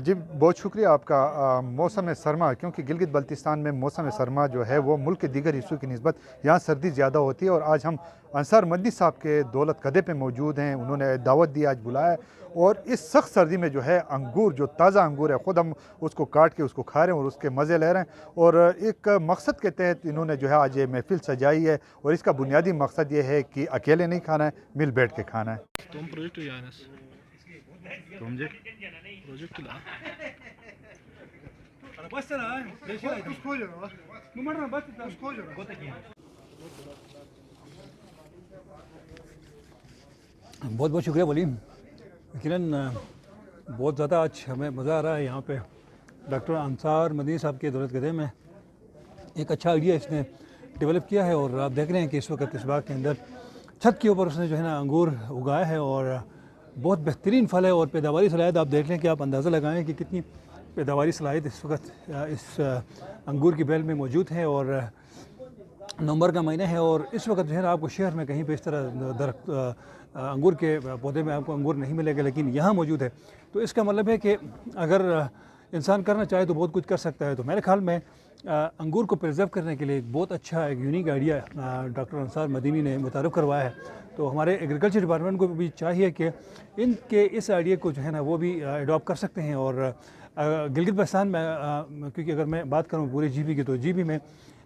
जी बहुत शुक्रिया आपका। मौसम सरमा, क्योंकि गिलगित बल्तिस्तान में मौसम सरमा जो है वो मुल्क के दीगर हिस्सों की निस्बत यहाँ सर्दी ज़्यादा होती है। और आज हम अंसार मदनी साहब के दौलत कदे पे मौजूद हैं। उन्होंने दावत दी, आज बुलाया। और इस सख्त सर्दी में जो है अंगूर, जो ताज़ा अंगूर है, ख़ुद हम उसको काट के उसको खा रहे हैं और उसके मज़े ले रहे हैं। और एक मकसद के तहत इन्होंने जो है आज ये महफिल सजाई है। और इसका बुनियादी मकसद ये है कि अकेले नहीं खाना है, मिल बैठ के खाना है। बहुत बहुत शुक्रिया वलीम। यकीनन बहुत ज़्यादा आज हमें मज़ा आ रहा है यहाँ पे। डॉक्टर अंसार मदनी साहब के दौलत कदे में एक अच्छा आइडिया इसने डेवलप किया है। और आप देख रहे हैं कि इस वक्त इस बाग के अंदर छत के ऊपर उसने जो है ना अंगूर उगाया है और बहुत बेहतरीन फल है। और पैदावारी सलाहियत आप देख लें कि आप अंदाज़ा लगाएं कि कितनी पैदावारी सलाहियत इस वक्त इस अंगूर की बेल में मौजूद है। और नवंबर का महीना है और इस वक्त जो है ना आपको शहर में कहीं पे इस तरह दरख्त अंगूर के पौधे में आपको अंगूर नहीं मिलेगा, लेकिन यहाँ मौजूद है। तो इसका मतलब है कि अगर इंसान करना चाहे तो बहुत कुछ कर सकता है। तो मेरे ख्याल में अंगूर को प्रिजर्व करने के लिए एक बहुत अच्छा एक unique idea doctor Ansar Madani ने मुतारफ़ करवाया है। तो हमारे एग्रीकल्चर डिपार्टमेंट को भी चाहिए कि इनके इस आइडिया को जो है ना वो भी अडॉप्ट कर सकते हैं। और गिलगित बल्तिस्तान में, क्योंकि अगर मैं बात करूँ पूरे जीबी की, तो जीबी में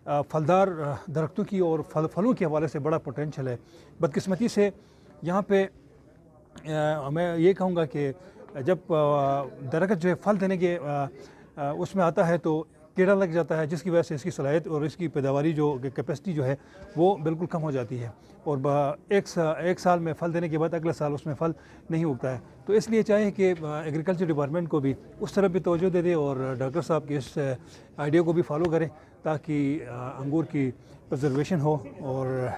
फलदार दरख्तों की और फलों के हवाले से बड़ा पोटेंशल है। बदकिस्मती से यहाँ पे मैं ये कहूँगा कि जब दरख्त जो है फल देने के उसमें आता है तो कीड़ा लग जाता है, जिसकी वजह से इसकी सलाहियत और इसकी पैदावारी जो कैपेसिटी जो है वो बिल्कुल कम हो जाती है। और एक साल में फल देने के बाद अगले साल उसमें फल नहीं उगता है। तो इसलिए चाहिए कि एग्रीकल्चर डिपार्टमेंट को भी उस तरफ भी तवज्जो दे दे और डॉक्टर साहब के इस आइडिया को भी फॉलो करें, ताकि अंगूर की प्रिजर्वेशन हो और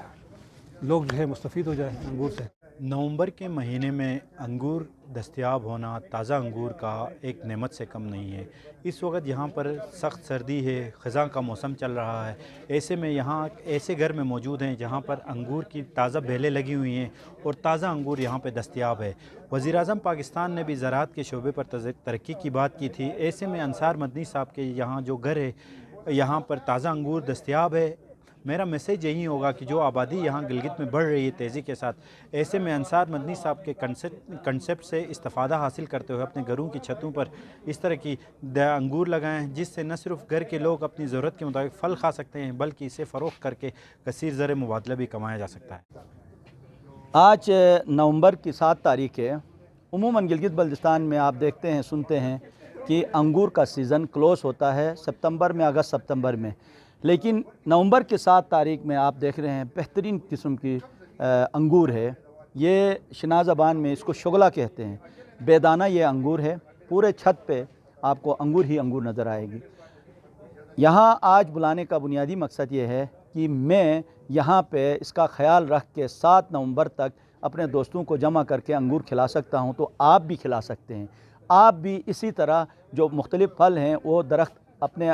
लोग जो है मुस्तफ़ीद हो जाए अंगूर से। नवंबर के महीने में अंगूर दस्तयाब होना ताज़ा अंगूर का एक नेमत से कम नहीं है। इस वक्त यहाँ पर सख्त सर्दी है, ख़ज़ां का मौसम चल रहा है। ऐसे में यहाँ ऐसे घर में मौजूद हैं जहाँ पर अंगूर की ताज़ा बेलें लगी हुई हैं और ताज़ा अंगूर यहाँ पर दस्तयाब है। वज़ीर-ए-आज़म पाकिस्तान ने भी ज़राअत के शोबे पर तरक्की की बात की थी। ऐसे में अंसार मदनी साहब के यहाँ जो घर है, यहाँ पर ताज़ा अंगूर दस्तयाब है। मेरा मैसेज यही होगा कि जो आबादी यहाँ गिलगित में बढ़ रही है तेज़ी के साथ, ऐसे में अंसार मदनी साहब के कंसेप्ट से इस्तिफ़ादा हासिल करते हुए अपने घरों की छतों पर इस तरह की अंगूर लगाएं, जिससे न सिर्फ घर के लोग अपनी ज़रूरत के मुताबिक फ़ल खा सकते हैं, बल्कि इसे फ़रोख्त करके कसीर ज़र मुबादला भी कमाया जा सकता है। आज नवंबर की 7 तारीख़ है। उमूमन गिलगित बल्तिस्तान में आप देखते हैं, सुनते हैं कि अंगूर का सीज़न क्लोज़ होता है सितंबर में, अगस्त सितंबर में। लेकिन नवंबर के 7 तारीख़ में आप देख रहे हैं बेहतरीन किस्म की अंगूर है। ये शिना ज़बान में इसको शुगला कहते हैं। बेदाना ये अंगूर है। पूरे छत पे आपको अंगूर ही अंगूर नज़र आएगी। यहाँ आज बुलाने का बुनियादी मकसद ये है कि मैं यहाँ पे इसका ख्याल रख के 7 नवंबर तक अपने दोस्तों को जमा करके अंगूर खिला सकता हूँ। तो आप भी खिला सकते हैं। आप भी इसी तरह जो मुख्तलिफ़ फल हैं वो दरख्त अपने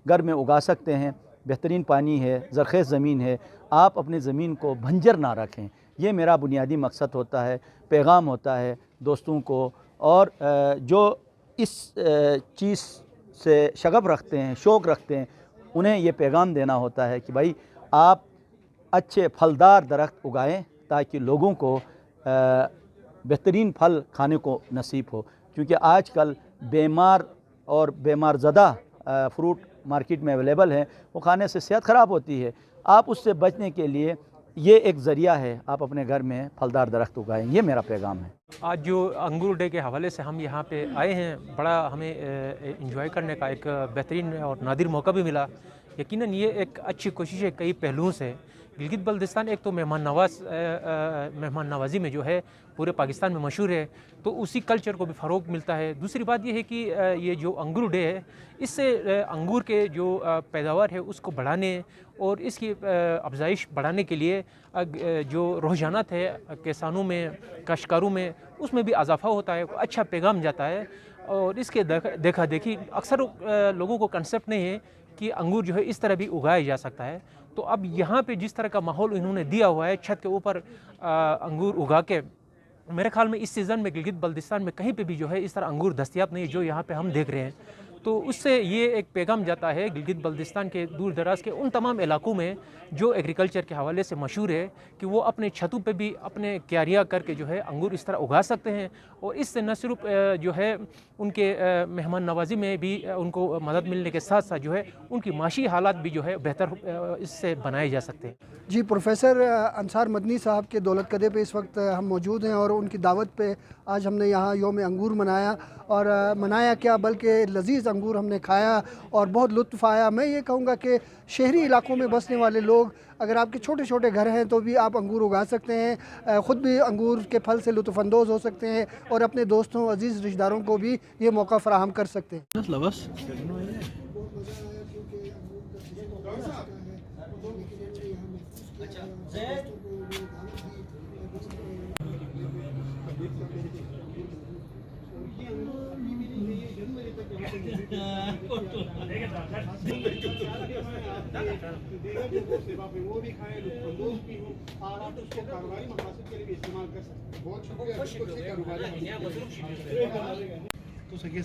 घर में उगा सकते हैं। बेहतरीन पानी है, ज़रख़ेज़ ज़मीन है, आप अपनी ज़मीन को बंजर ना रखें। ये मेरा बुनियादी मकसद होता है, पैगाम होता है दोस्तों को। और जो इस चीज़ से शगफ़ रखते हैं, शौक़ रखते हैं, उन्हें ये पैगाम देना होता है कि भाई आप अच्छे फलदार दरख्त उगाएं ताकि लोगों को बेहतरीन फल खाने को नसीब हो। क्योंकि आजकल बीमार और बीमार ज़दा फ्रूट मार्केट में अवेलेबल है, वो खाने से सेहत ख़राब होती है। आप उससे बचने के लिए ये एक ज़रिया है, आप अपने घर में फलदार दरख्त उगाएं। ये मेरा पैगाम है। आज जो अंगूर डे के हवाले से हम यहाँ पे आए हैं, बड़ा हमें एंजॉय करने का एक बेहतरीन और नादिर मौका भी मिला। यकीनन ये एक अच्छी कोशिश है कई पहलुओं से। गिलगित बल्तिस्तान एक तो मेहमान नवाज़ी में जो है पूरे पाकिस्तान में मशहूर है, तो उसी कल्चर को भी फ़रोग़ मिलता है। दूसरी बात ये है कि ये जो अंगूर डे है, इससे अंगूर के जो पैदावार है उसको बढ़ाने और इसकी अफजाइश बढ़ाने के लिए जो रुझानात है किसानों में, काश्तकारों में, उसमें भी इजाफ़ा होता है, अच्छा पैगाम जाता है। और इसके देखा देखी अक्सर लोगों को कंसेप्ट नहीं है कि अंगूर जो है इस तरह भी उगाया जा सकता है। तो अब यहाँ पे जिस तरह का माहौल इन्होंने दिया हुआ है छत के ऊपर अंगूर उगा के, मेरे ख्याल में इस सीज़न में गिलगित बल्तिस्तान में कहीं पे भी जो है इस तरह अंगूर दस्तयाब नहीं जो यहाँ पे हम देख रहे हैं। तो उससे ये एक पैगाम जाता है गिलगित बल्तिस्तान के दूर दराज के उन तमाम इलाकों में जो एग्रीकल्चर के हवाले से मशहूर है कि वो अपने छतों पे भी अपने क्यारियाँ करके जो है अंगूर इस तरह उगा सकते हैं, और इससे न सिर्फ जो है उनके मेहमान नवाजी में भी उनको मदद मिलने के साथ साथ जो है उनकी माशी हालात भी जो है बेहतर इससे बनाए जा सकते हैं। जी, प्रोफेसर अंसार मदनी साहब के दौलत कदे पे इस वक्त हम मौजूद हैं और उनकी दावत पे आज हमने यहाँ योम अंगूर मनाया, और मनाया क्या बल्कि लजीज़ अंगूर हमने खाया और बहुत लुत्फ़ आया। मैं ये कहूँगा कि शहरी इलाकों में बसने वाले लोग, अगर आपके छोटे छोटे घर हैं तो भी आप अंगूर उगा सकते हैं, ख़ुद भी अंगूर के फल से लुत्फ़अंदोज़ हो सकते हैं और अपने दोस्तों अजीज़ रिश्तेदारों को भी ये मौका फ़राहम कर सकते हैं।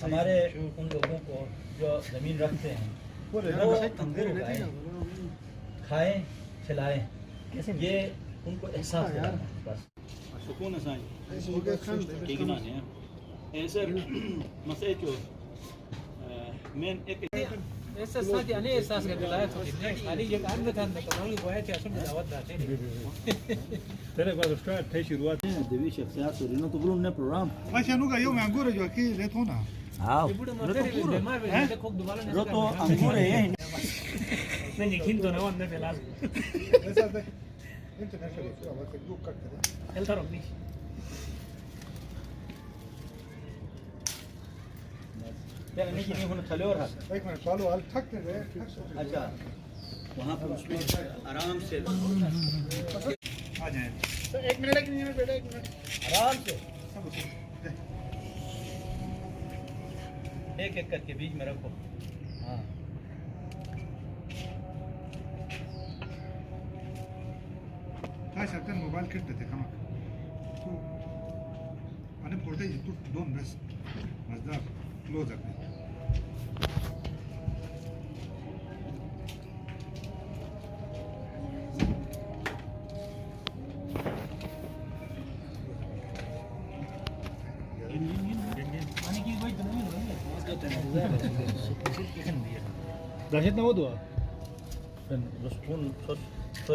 हमारे उन लोगों को जो ज़मीन रखते हैं वो अंगूर उगाएं, खाएं, खिलाएं, ये उनको एहसास है बस। सुकून असांजी ठीक ना है ऐसे मसले जो मेन एक ऐसा साथी अने एहसास करके लाया तो खाली ये काम में था ना कमाल गोया थे असल में दावत दाते तेरे को स्टार्ट थे शुरुआत देवी शख्सियत सुरीनो तो बोलो ने प्रोग्राम अच्छा नुका यो मैं अंगूर जो कि ले तो ना हाँ बुढ़े मरते बीमार में देखो दोबारा रो तो अंगूर है नहीं यकीन तो ना वंदे फिलहाल ऐसा है इंटरनेशनल इसको अब एक ग्रुप करते हैं चलता रहो प्लीज। तेरे नहीं कि होने चले और एक मिनट चालू हाल थक रहे अच्छा वहाँ पर उसमें आराम से आ जाए तो एक मिनट बेटा, एक मिनट आराम से एक एक करके बीच में रखो। हाँ काय शकते मोबाईल किट देते का मग तू आणि फोटो तू दोन बस मजदार क्लोज आहे दहशत ना होतो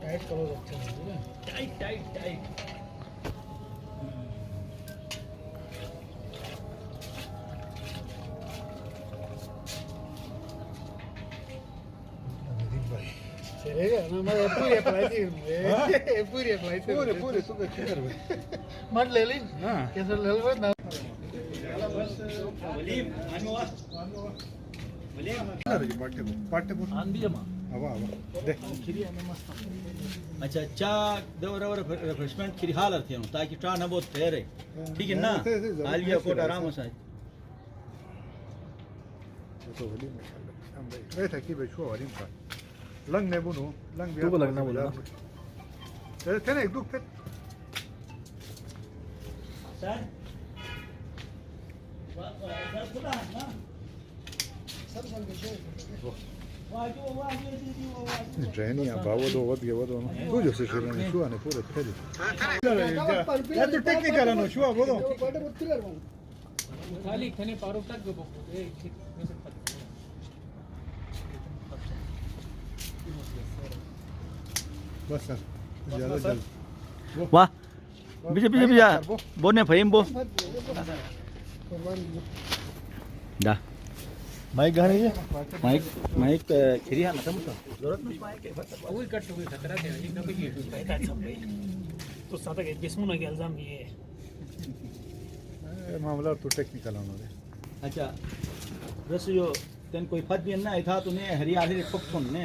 टाइट करो अच्छा टाइट टाइट टाइट चलेगा ना, मैं पूरी अप्लाई थी पूरी अप्लाई थी पूरे तू क्या कर रहे मत ले ली हां कैसे ले लो ना वलीम आनवा वलीम पाटे आन भी जमा हवा देख अच्छा चा दौर और रिफ्रेशमेंट की हालत है ताकि ट्रा ना बहुत ठहरे ठीक है ना आलिया को आराम से तो वली माशाल्लाह हम बैठे की बेशो वलीम का लंग ने बुनो लंग भी तो लगना बोला तेरे एक दुख थे सर खुदा ना Ženi, a pa ovo do odge, vodo, tuđo se širane, čuvane, pure, tedi. Ja tu tehnika rano, čuva, vodo. खाली खने पारो तक गो बस सर, ज्यादा जल. वाह बीजे बीजे बीजे बोने फहीम बो दा माइक गाने ये माइक माइक खिरिया ना तमतो जरूरत नहीं माइक है अवल कट हुई खतरा है ये कभी ये तो सादा के जिस्म के इल्जाम ये मामला तो टेक्निकल होना है. अच्छा रस जो तन कोई फट भी ना था तूने हरियाली रे पक सुन ने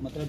मतलब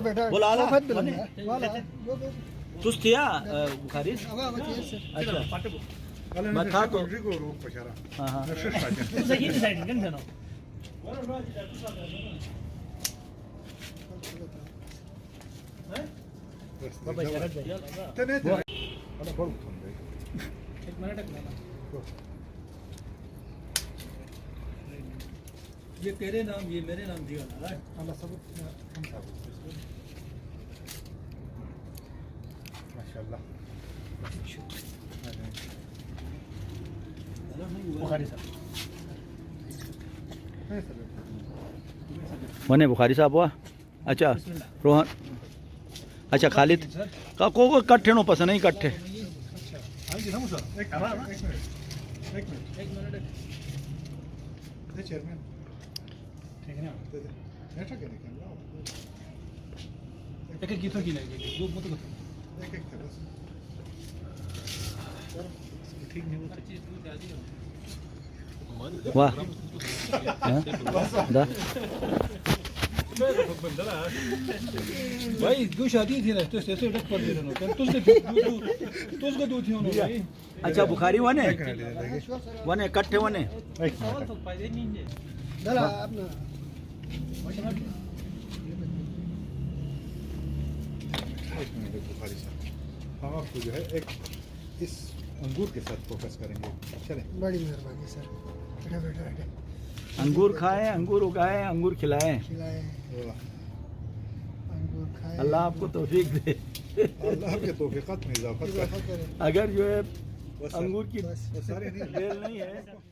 बेटा बोला आला वाला तुस्तिया बुखारी अच्छा मैं था तो हाँ हाँ ये तेरे नाम ये मेरे नाम दिया ना माशाल्लाह वने बुखारी साहब हुआ अच्छा रोहन अच्छा खालिद का को कट्ठे नो पसंद नहीं कट्ठे चेयरमैन ठीक है ना बैठा के देखें एक एक गीतों की लगेगी दो मत करो एक एक बस ठीक नहीं होता वाह दा भाई दो शादी थी ना तो ऐसे रख पर दे रहे हो तुझको दो थी उन्होंने अच्छा बुखारी वने वने कट्ठे वने दला अपना बुखारी साहब हम आपको जो है एक इस अंगूर के साथ फोकस करेंगे चलें बड़ी मेहरबानी सर बैठा बैठा बैठा अंगूर खाएं अंगूर उगाएं अंगूर खिलाएं खिलाए अंगूर खाए अल्लाह आपको तौफीक दे अल्लाह के तौफीक़ात में इजाफा करे अगर जो है बस अंगूर की सारे नहीं बेल नहीं है